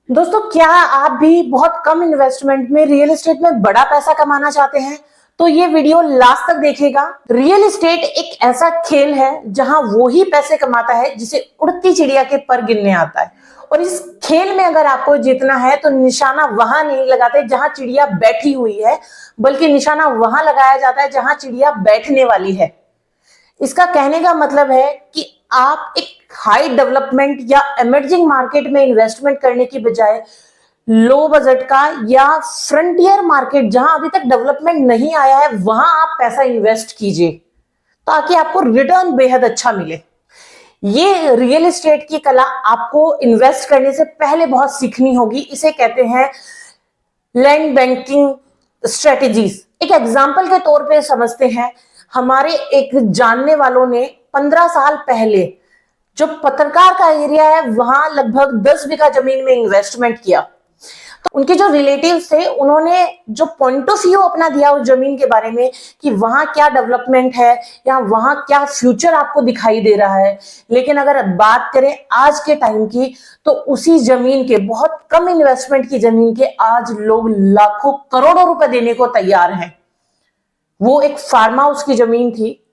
दोस्तों, क्या आप भी बहुत कम इन्वेस्टमेंट में रियल एस्टेट में बड़ा पैसा कमाना चाहते हैं? तो ये वीडियो लास्ट तक देखिएगा। रियल एस्टेट एक ऐसा खेल है जहां वो ही पैसे कमाता है जिसे उड़ती चिड़िया के पर गिनने आता है। और इस खेल में अगर आपको जीतना है तो निशाना वहां नहीं लगाते जहां चिड़िया बैठी हुई है, बल्कि निशाना वहां लगाया जाता है जहां चिड़िया बैठने वाली है। इसका कहने का मतलब है कि आप एक हाई डेवलपमेंट या इमर्जिंग मार्केट में इन्वेस्टमेंट करने की बजाय लो बजट का या फ्रंटियर मार्केट जहां अभी तक डेवलपमेंट नहीं आया है वहां आप पैसा इन्वेस्ट कीजिए ताकि आपको रिटर्न बेहद अच्छा मिले। ये रियल एस्टेट की कला आपको इन्वेस्ट करने से पहले बहुत सीखनी होगी। इसे कहते हैं लैंड बैंकिंग स्ट्रेटेजीज। एक एग्जाम्पल के तौर पे समझते हैं। हमारे एक जानने वालों ने 15 साल पहले जो पत्रकार का एरिया है वहां लगभग 10 बीघा जमीन में इन्वेस्टमेंट किया। तो उनके जो रिलेटिव्स थे उन्होंने जो पॉइंट ऑफ व्यू अपना दिया उस जमीन के बारे में कि वहां क्या डेवलपमेंट है या वहां क्या फ्यूचर आपको दिखाई दे रहा है। लेकिन अगर बात करें आज के टाइम की तो उसी जमीन के, बहुत कम इन्वेस्टमेंट की जमीन के, आज लोग लाखों करोड़ों रुपए देने को तैयार हैं। वो एक फार्म हाउस की जमीन थी।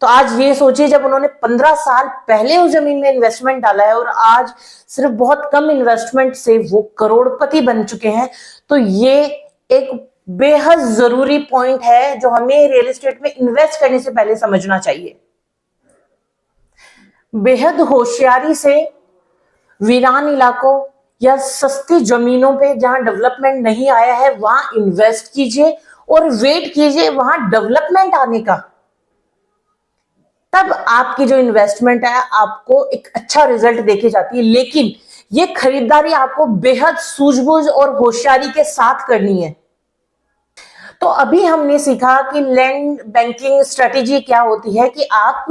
तो आज ये सोचिए, जब उन्होंने 15 साल पहले उस जमीन में इन्वेस्टमेंट डाला है और आज सिर्फ बहुत कम इन्वेस्टमेंट से वो करोड़पति बन चुके हैं। तो ये एक बेहद जरूरी पॉइंट है जो हमें रियल एस्टेट में इन्वेस्ट करने से पहले समझना चाहिए। बेहद होशियारी से वीरान इलाकों या सस्ती जमीनों पे जहां डेवलपमेंट नहीं आया है वहां इन्वेस्ट कीजिए और वेट कीजिए वहां डेवलपमेंट आने का। तब आपकी जो इन्वेस्टमेंट है आपको एक अच्छा रिजल्ट देके जाती है। लेकिन ये खरीदारी आपको बेहद सूझबूझ और होशियारी के साथ करनी है। तो अभी हमने सीखा कि लैंड बैंकिंग स्ट्रेटेजी क्या होती है, कि आप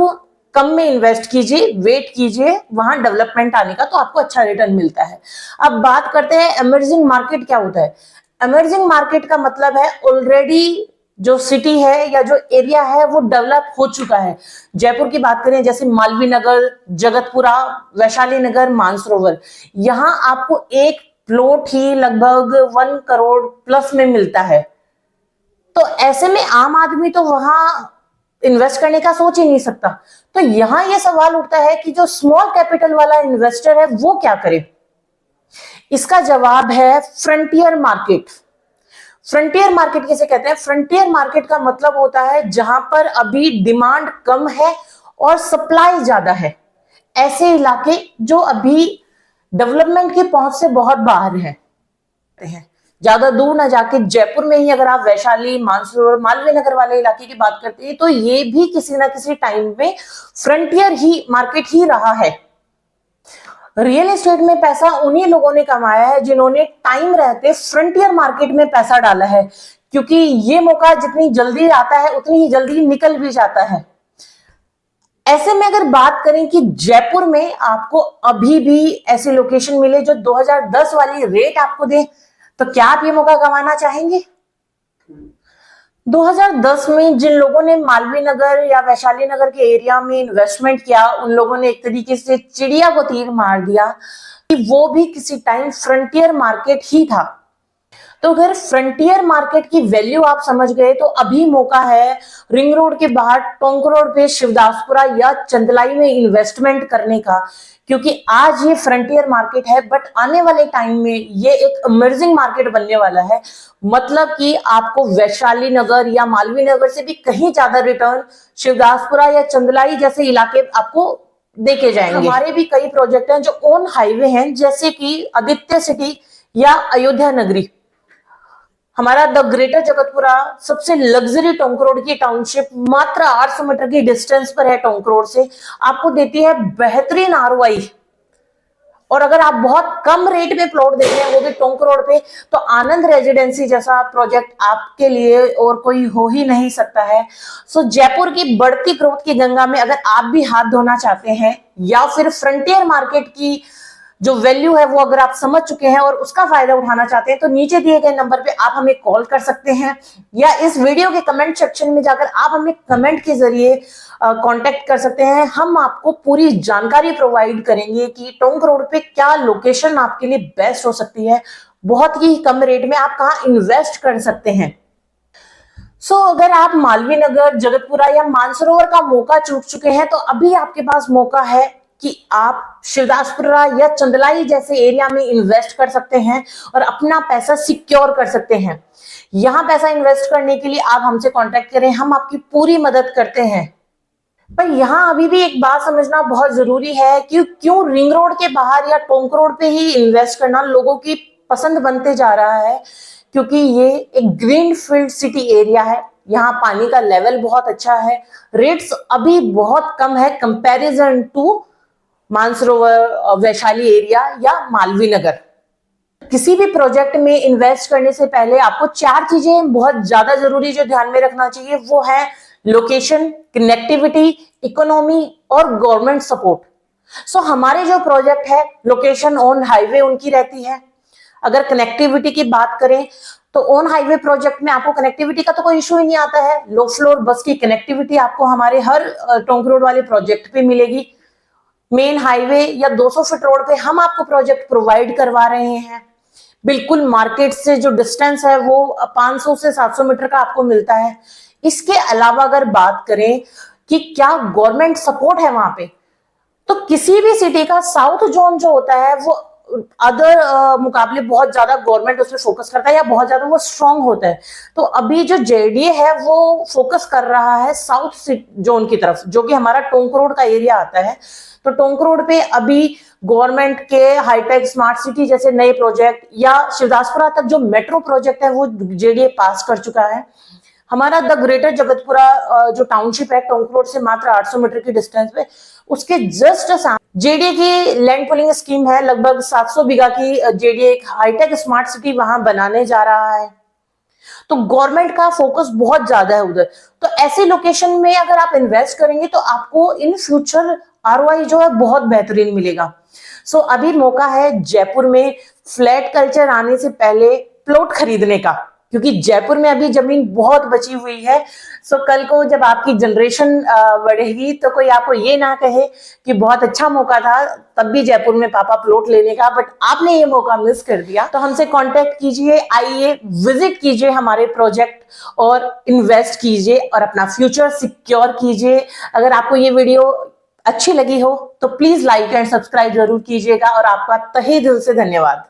कम में इन्वेस्ट कीजिए, वेट कीजिए वहां डेवलपमेंट आने का, तो आपको अच्छा रिटर्न मिलता है। अब बात करते हैं इमर्जिंग मार्केट क्या होता है। इमर्जिंग मार्केट का मतलब है ऑलरेडी जो सिटी है या जो एरिया है वो डेवलप हो चुका है। जयपुर की बात करें जैसे मालवीय नगर, जगतपुरा, वैशाली नगर, मानसरोवर, यहां आपको एक प्लॉट ही लगभग 1 करोड़ प्लस में मिलता है। तो ऐसे में आम आदमी तो वहां इन्वेस्ट करने का सोच ही नहीं सकता। तो यहां यह सवाल उठता है कि जो स्मॉल कैपिटल वाला इन्वेस्टर है वो क्या करे। इसका जवाब है फ्रंटियर मार्केट। फ्रंटियर मार्केट किसे कहते हैं? फ्रंटियर मार्केट का मतलब होता है जहां पर अभी डिमांड कम है और सप्लाई ज्यादा है। ऐसे इलाके जो अभी डेवलपमेंट की पहुंच से बहुत बाहर है। ज्यादा दूर ना जाके जयपुर में ही अगर आप वैशाली, मानसरोवर, मालवीय नगर वाले इलाके की बात करते हैं तो ये भी किसी ना किसी टाइम में फ्रंटियर ही मार्केट ही रहा है। रियल एस्टेट में पैसा उन्हीं लोगों ने कमाया है जिन्होंने टाइम रहते फ्रंटियर मार्केट में पैसा डाला है, क्योंकि ये मौका जितनी जल्दी आता है उतनी ही जल्दी निकल भी जाता है। ऐसे में अगर बात करें कि जयपुर में आपको अभी भी ऐसी लोकेशन मिले जो 2010 वाली रेट आपको दे, तो क्या आप ये मौका गंवाना चाहेंगे? 2010 में जिन लोगों ने मालवीय नगर या वैशाली नगर के एरिया में इन्वेस्टमेंट किया उन लोगों ने एक तरीके से चिड़िया को तीर मार दिया कि वो भी किसी टाइम फ्रंटियर मार्केट ही था। तो अगर फ्रंटियर मार्केट की वैल्यू आप समझ गए तो अभी मौका है रिंग रोड के बाहर टोंक रोड पे शिवदासपुरा या चंदलाई में इन्वेस्टमेंट करने का, क्योंकि आज ये फ्रंटियर मार्केट है बट आने वाले टाइम में ये एक इमर्जिंग मार्केट बनने वाला है। मतलब कि आपको वैशाली नगर या मालवीय नगर से भी कहीं ज्यादा रिटर्न शिवदासपुरा या चंदलाई जैसे इलाके आपको देके जाएंगे। हमारे भी कई प्रोजेक्ट हैं जो ऑन हाईवे हैं, जैसे कि आदित्य सिटी या अयोध्या नगरी। हमारा द ग्रेटर जगतपुरा सबसे लग्जरी टोंक रोड की टाउनशिप मात्र 800 मीटर की डिस्टेंस पर है टोंक रोड से, आपको देती है बेहतरीन आरओआई। और अगर आप बहुत कम रेट में प्लॉट देते हैं वो भी टोंक रोड पे, तो आनंद रेजिडेंसी जैसा प्रोजेक्ट आपके लिए और कोई हो ही नहीं सकता है। सो जयपुर की बढ़ती ग्रोथ की गंगा में अगर आप भी हाथ धोना चाहते हैं या फिर फ्रंटियर मार्केट की जो वैल्यू है वो अगर आप समझ चुके हैं और उसका फायदा उठाना चाहते हैं तो नीचे दिए गए नंबर पे आप हमें कॉल कर सकते हैं, या इस वीडियो के कमेंट सेक्शन में जाकर आप हमें कमेंट के जरिए कांटेक्ट कर सकते हैं। हम आपको पूरी जानकारी प्रोवाइड करेंगे कि टोंक रोड पे क्या लोकेशन आपके लिए बेस्ट हो सकती है, बहुत ही कम रेट में आप कहाँ इन्वेस्ट कर सकते हैं। अगर आप मालवीय नगर, जगतपुरा या मानसरोवर का मौका चूक चुके हैं तो अभी आपके पास मौका है कि आप शिवदासपुरा या चंदलाई जैसे एरिया में इन्वेस्ट कर सकते हैं और अपना पैसा सिक्योर कर सकते हैं। यहां पैसा इन्वेस्ट करने के लिए आप हमसे कांटेक्ट करें, हम आपकी पूरी मदद करते हैं। पर यहाँ अभी भी एक बात समझना बहुत जरूरी है कि क्यों रिंग रोड के बाहर या टोंक रोड पे ही इन्वेस्ट करना लोगों की पसंद बनते जा रहा है, क्योंकि ये एक ग्रीन फील्ड सिटी एरिया है। यहाँ पानी का लेवल बहुत अच्छा है, रेट्स अभी बहुत कम है comparison to Mansarovar, Vaishali area या मालवीय नगर। किसी भी प्रोजेक्ट में इन्वेस्ट करने से पहले आपको 4 चीजें बहुत ज्यादा जरूरी जो ध्यान में रखना चाहिए, वो है लोकेशन, कनेक्टिविटी, इकोनॉमी और गवर्नमेंट सपोर्ट। हमारे जो प्रोजेक्ट है लोकेशन ऑन हाईवे उनकी रहती है। अगर कनेक्टिविटी की बात करें तो ऑन हाईवे प्रोजेक्ट में आपको कनेक्टिविटी का तो कोई इशू ही नहीं आता है। लो फ्लोर बस की कनेक्टिविटी आपको हमारे हर टोंक रोड वाले प्रोजेक्ट पे मिलेगी। मेन हाईवे या 200 फीट रोड पे हम आपको प्रोजेक्ट प्रोवाइड करवा रहे हैं। बिल्कुल मार्केट से जो डिस्टेंस है वो 500 से 700 मीटर का आपको मिलता है। इसके अलावा अगर बात करें कि क्या गवर्नमेंट सपोर्ट है वहां पे, तो किसी भी सिटी का साउथ जोन जो होता है वो अदर मुकाबले बहुत ज्यादा गवर्नमेंट उस पर फोकस करता है या बहुत ज्यादा वो स्ट्रांग होता है। तो अभी जो जेडीए है वो फोकस कर रहा है साउथ जोन की तरफ, जो कि हमारा टोंक रोड का एरिया आता है। तो टोंक रोड पे अभी गवर्नमेंट के हाईटेक स्मार्ट सिटी जैसे नए प्रोजेक्ट या शिवदासपुरा तक जो मेट्रो प्रोजेक्ट है वो जेडीए पास कर चुका है। हमारा द ग्रेटर जगतपुरा जो टाउनशिप है टोंक रोड से मात्र 800 मीटर की डिस्टेंस पे, उसके जस्ट जेडीए की लैंड पुलिंग स्कीम है। लगभग 700 बीघा की जेडीए एक हाईटेक स्मार्ट सिटी वहां बनाने जा रहा है। तो गवर्नमेंट का फोकस बहुत ज्यादा है उधर। तो ऐसे लोकेशन में अगर आप इन्वेस्ट करेंगे तो आपको इन फ्यूचर आरओआई जो है बहुत बेहतरीन मिलेगा। अभी मौका है जयपुर में फ्लैट कल्चर आने से पहले प्लॉट खरीदने का, क्योंकि जयपुर में अभी जमीन बहुत बची हुई है। कल को जब आपकी जनरेशन बढ़ेगी तो कोई आपको ये ना कहे कि बहुत अच्छा मौका था तब भी जयपुर में पापा प्लॉट लेने का, बट आपने ये मौका मिस कर दिया। तो हमसे कांटेक्ट कीजिए, आइए विजिट कीजिए हमारे प्रोजेक्ट और इन्वेस्ट कीजिए और अपना फ्यूचर सिक्योर कीजिए। अगर आपको ये वीडियो अच्छी लगी हो तो प्लीज लाइक एंड सब्सक्राइब जरूर कीजिएगा और आपका तहे दिल से धन्यवाद।